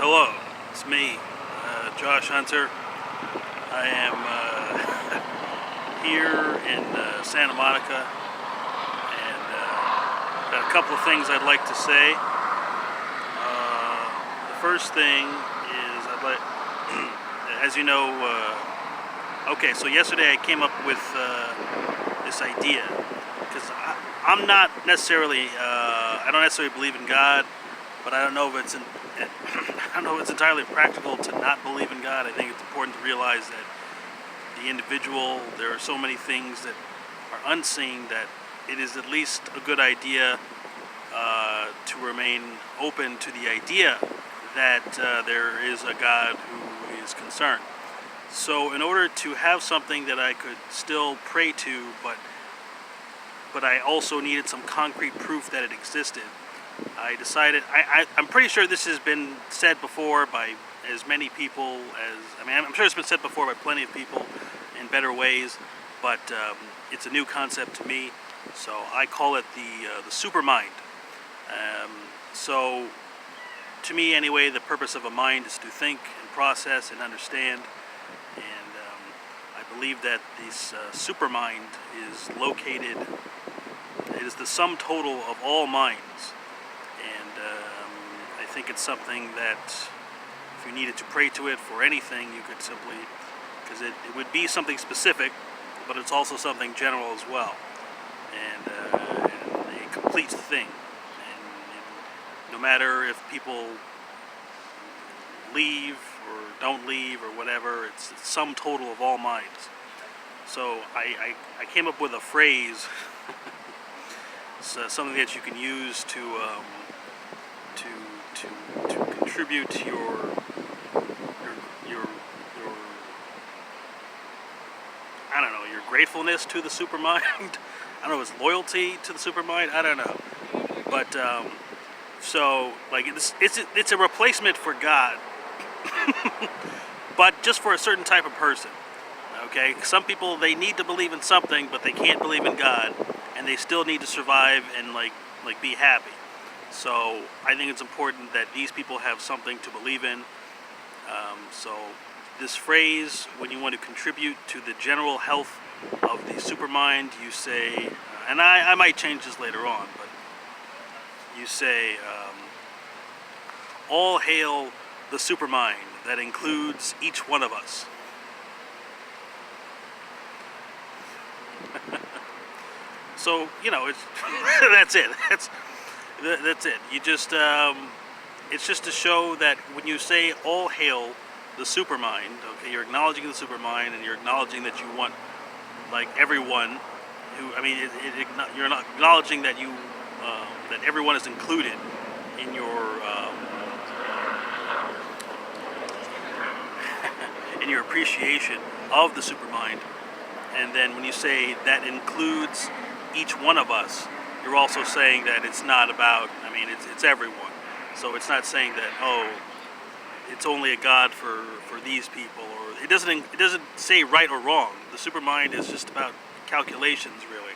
Hello, it's me, Josh Hunter. I am here in Santa Monica, and got a couple of things I'd like to say. The first thing is I'd like, as you know, okay, so yesterday I came up with this idea, because I'm not necessarily, I don't necessarily believe in God, but I don't know if it's I don't know if it's entirely practical to not believe in God. I think it's important to realize that the individual, there are so many things that are unseen that it is at least a good idea to remain open to the idea that there is a God who is concerned. So in order to have something that I could still pray to, but I also needed some concrete proof that it existed, I decided, I'm pretty sure this has been said before by as many people I'm sure it's been said before by plenty of people in better ways, but it's a new concept to me, so I call it the supermind. So to me anyway, the purpose of a mind is to think and process and understand, and I believe that this supermind is located, it is the sum total of all minds. And I think it's something that if you needed to pray to it for anything, you could simply, because it would be something specific, but it's also something general as well. And it completes the thing. And no matter if people leave or don't leave or whatever, it's the sum total of all minds. So I came up with a phrase, something that you can use to contribute your I don't know, your gratefulness to the supermind. I don't know, it's loyalty to the supermind. I don't know, but so like it's a replacement for God, but just for a certain type of person. Okay, some people, they need to believe in something, but they can't believe in God, and they still need to survive and like be happy. So I think it's important that these people have something to believe in. So this phrase, when you want to contribute to the general health of the supermind, you say, and I might change this later on, but you say, all hail the supermind that includes each one of us. So, it's that's it. That's it. You just, it's just to show that when you say all hail the supermind, okay, you're acknowledging the supermind, and you're acknowledging that you want, like, everyone who, you're not acknowledging that that everyone is included in your, in your appreciation of the supermind. And then when you say that includes each one of us, you're also saying that it's not about, it's everyone. So it's not saying that, oh, it's only a God for these people, or it doesn't say right or wrong. The supermind is just about calculations, really.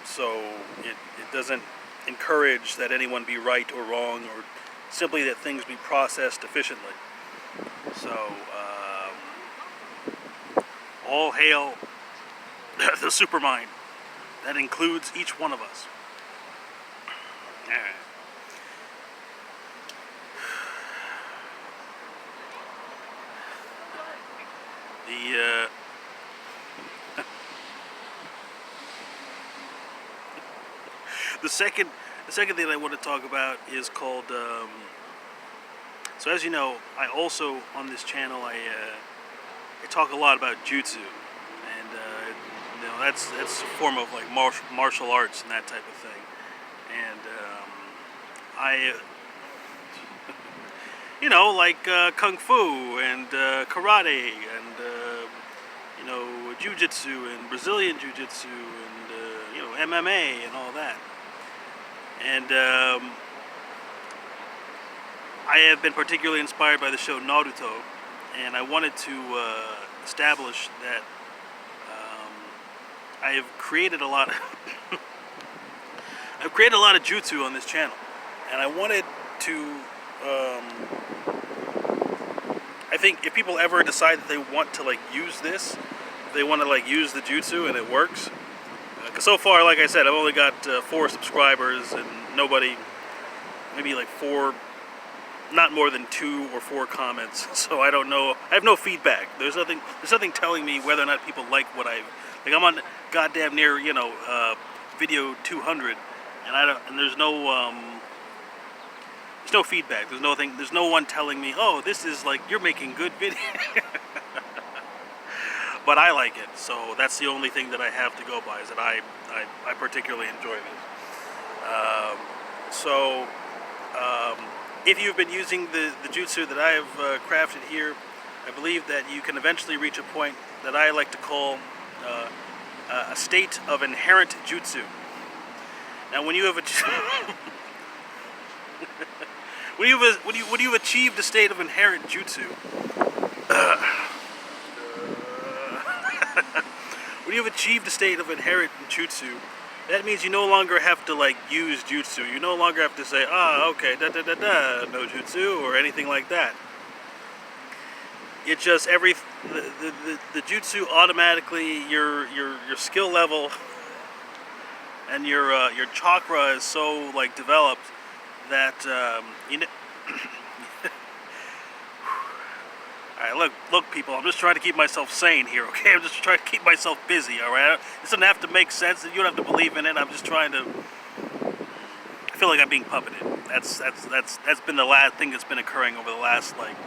So it doesn't encourage that anyone be right or wrong, or simply that things be processed efficiently. So all hail the supermind that includes each one of us. All right. The second thing I want to talk about is called. So as you know, I also on this channel I talk a lot about jutsu, and that's a form of like martial arts and that type of thing. And like kung fu and karate and jiu-jitsu and Brazilian jiu-jitsu and MMA and all that. And I have been particularly inspired by the show Naruto, and I wanted to establish that I have created a lot of I've created a lot of jutsu on this channel, and I wanted to I think if people ever decide that they want to like use this, they want to like use the jutsu and it works. Because so far, like I said, I've only got 4 subscribers and nobody, maybe like 4, not more than 2 or 4 comments. So I don't know. I have no feedback. There's nothing telling me whether or not people like what like. I'm on goddamn near, video 200, and there's no feedback. There's no one telling me, oh, this is like, you're making good video. But I like it, so that's the only thing that I have to go by, is that I particularly enjoy this. If you've been using the jutsu that I have crafted here, I believe that you can eventually reach a point that I like to call a state of inherent jutsu. Now, when you have when you've achieved a state of inherent jutsu, when you've achieved a state of inherent jutsu, that means you no longer have to like use jutsu. You no longer have to say, okay, no jutsu or anything like that. It just the jutsu automatically, your skill level and your chakra is so like developed that All right, look, people. I'm just trying to keep myself sane here, okay? I'm just trying to keep myself busy, all right? This doesn't have to make sense. You don't have to believe in it. I'm just trying to. I feel like I'm being puppeted. That's been the last thing that's been occurring over the last like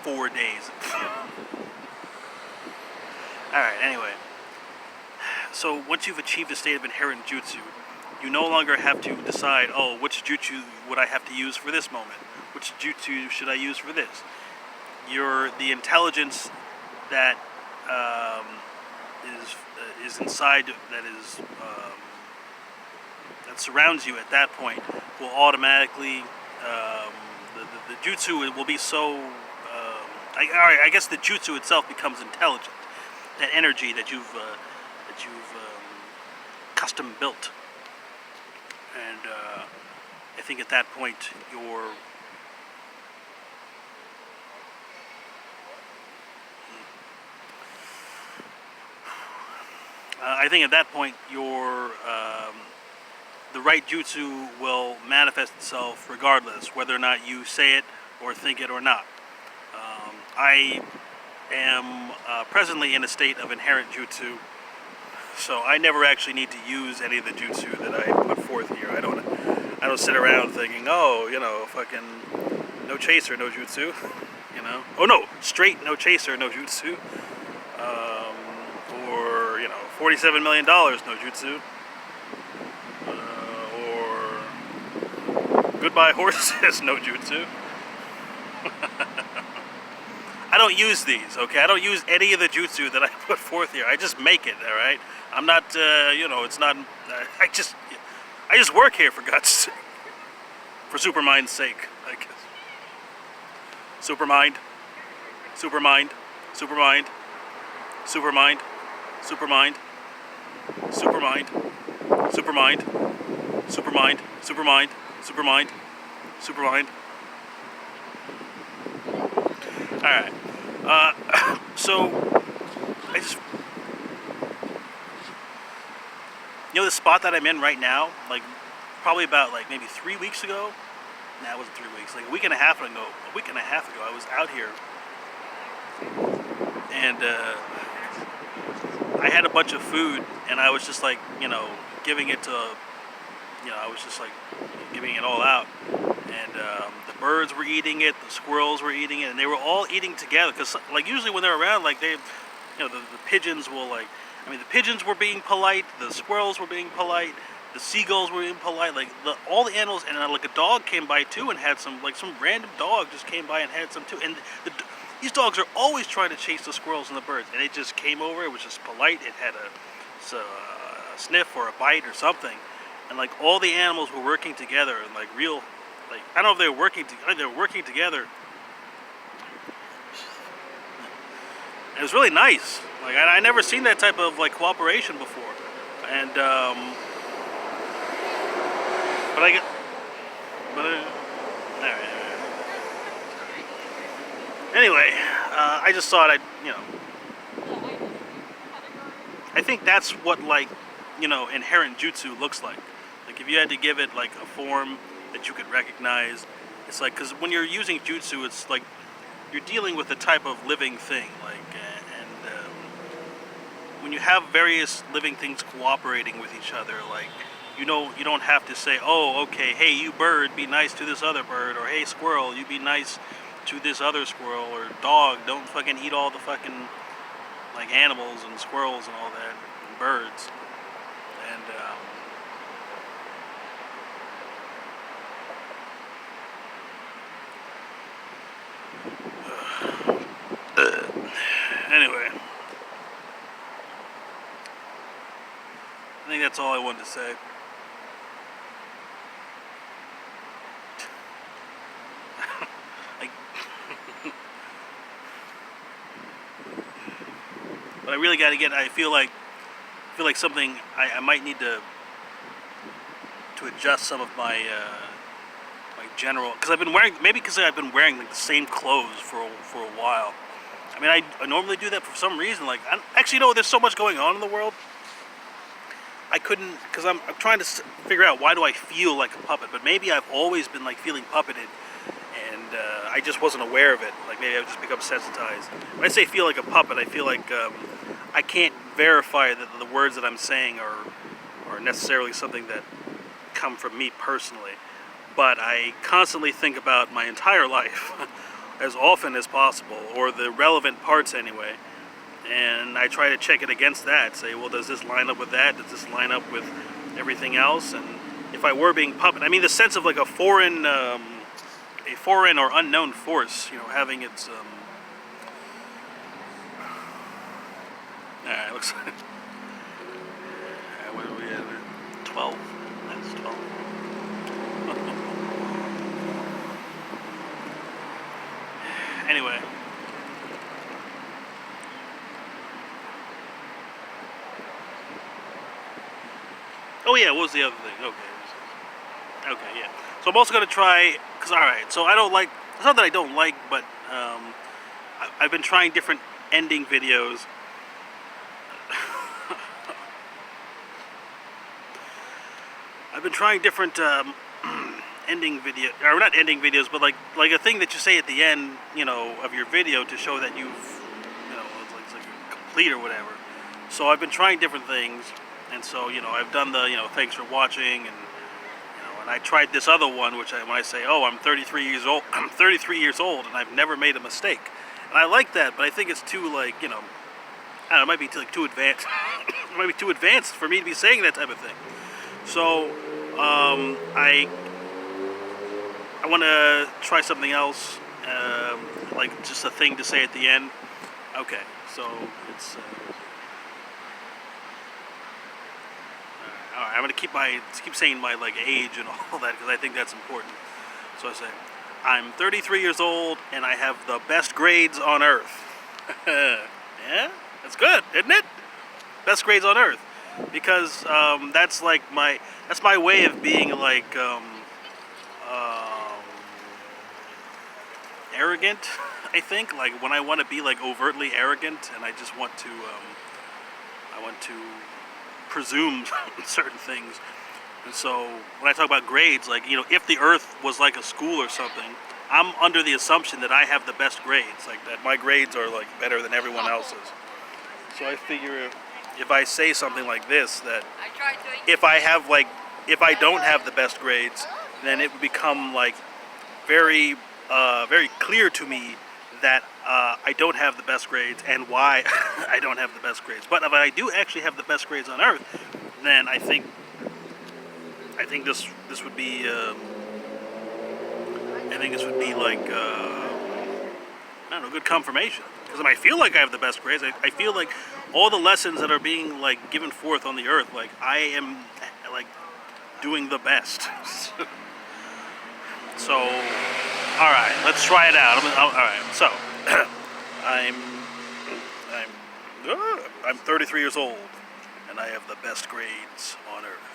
4 days. All right. Anyway, so once you've achieved a state of inherent jutsu, you no longer have to decide, oh, which jutsu would I have to use for this moment? Which jutsu should I use for this? The intelligence that is inside, that surrounds you at that point, will automatically, the jutsu will be so, I guess the jutsu itself becomes intelligent. That energy that you've custom built. And I think at that point the right jutsu will manifest itself regardless, whether or not you say it or think it or not. I am presently in a state of inherent jutsu, so I never actually need to use any of the jutsu that I put forth here. I don't sit around thinking, oh, fucking no chaser, no jutsu, Oh no, straight no chaser, no jutsu. Or $47 million, no jutsu. Or goodbye horses, no jutsu. I don't use these, okay? I don't use any of the jutsu that I put forth here. I just make it, all right? I'm not, it's not. I just work here, for God's sake. For supermind's sake, I guess. Supermind. Supermind. Supermind. Supermind. Supermind. Supermind. Supermind. Supermind. Supermind. Supermind. Supermind. Alright. So I just, the spot that I'm in right now, like probably about like maybe 3 weeks ago. Nah, it wasn't 3 weeks, like a week and a half ago, I was out here and I had a bunch of food and I was just like, giving it to, I was just like giving it all out. And the birds were eating it, the squirrels were eating it, and they were all eating together. Because like usually when they're around, like the pigeons will the pigeons were being polite, the squirrels were being polite, the seagulls were being polite, like all the animals, and like a dog came by too and had some random dog just came by and had some too. And these dogs are always trying to chase the squirrels and the birds, and it just came over. It was just polite. It had a sniff or a bite or something, and like all the animals were working together and like real. Like, I don't know if they were working together. They were working together. It was really nice. Like I never seen that type of like cooperation before. And but But all right. Anyway, I just thought I think that's what inherent jutsu looks like. Like if you had to give it like a form that you could recognize, it's like because when you're using jutsu, it's like you're dealing with a type of living thing, when you have various living things cooperating with each other, like you don't have to say, oh, okay, hey, you bird, be nice to this other bird, or hey, squirrel, you be nice to this other squirrel, or dog, don't fucking eat all the fucking like animals and squirrels and all that, and birds, and anyway, I think that's all I wanted to say. Like, but I really got to get. I feel like something. I might need to adjust some of my my general, because I've been wearing, maybe because I've been wearing like the same clothes for a while. I mean, I normally do that for some reason. Like, actually, there's so much going on in the world. I couldn't, because I'm trying to figure out why do I feel like a puppet. But maybe I've always been like feeling puppeted, and I just wasn't aware of it. Like maybe I've just become sensitized. When I say feel like a puppet, I feel like I can't verify that the words that I'm saying are necessarily something that come from me personally. But I constantly think about my entire life as often as possible, or the relevant parts anyway. And I try to check it against that. Say, well, does this line up with that? Does this line up with everything else? And if I were being puppet, I mean, the sense of like a foreign or unknown force, having its. All right, looks like. What are we at? 12. That's 12. Anyway. Oh yeah, what was the other thing? Okay, yeah. So I'm also gonna try, cause all right. So I don't like. It's not that I don't like, but I've been trying different ending videos. I've been trying different ending video, or not ending videos, but like a thing that you say at the end, of your video to show that you've, it's like complete or whatever. So I've been trying different things. And so, I've done the, thanks for watching, and I tried this other one, which when I say, oh, I'm 33 years old, I'm 33 years old, and I've never made a mistake. And I like that, but I think it's too, like, I don't know, it might be too advanced. It might be too advanced for me to be saying that type of thing. So, I want to try something else, like just a thing to say at the end. Okay, so it's... Alright, I'm gonna keep saying my like age and all that, because I think that's important. So I say, I'm 33 years old and I have the best grades on earth. Yeah, that's good, isn't it? Best grades on earth, because that's my way of being like arrogant. I think like when I want to be like overtly arrogant, and I just want to presume certain things. And so when I talk about grades, like, if the earth was like a school or something, I'm under the assumption that I have the best grades, like that my grades are like better than everyone else's. So I figure if I say something like this, that if I don't have the best grades, then it would become like very clear to me that I don't have the best grades and why I don't have the best grades. But if I do actually have the best grades on earth, then I think this would be like I don't know, good confirmation. Because I feel like I have the best grades. I feel like all the lessons that are being like given forth on the earth, like I am like doing the best. So, all right, let's try it out. All right, so I'm 33 years old, and I have the best grades on earth.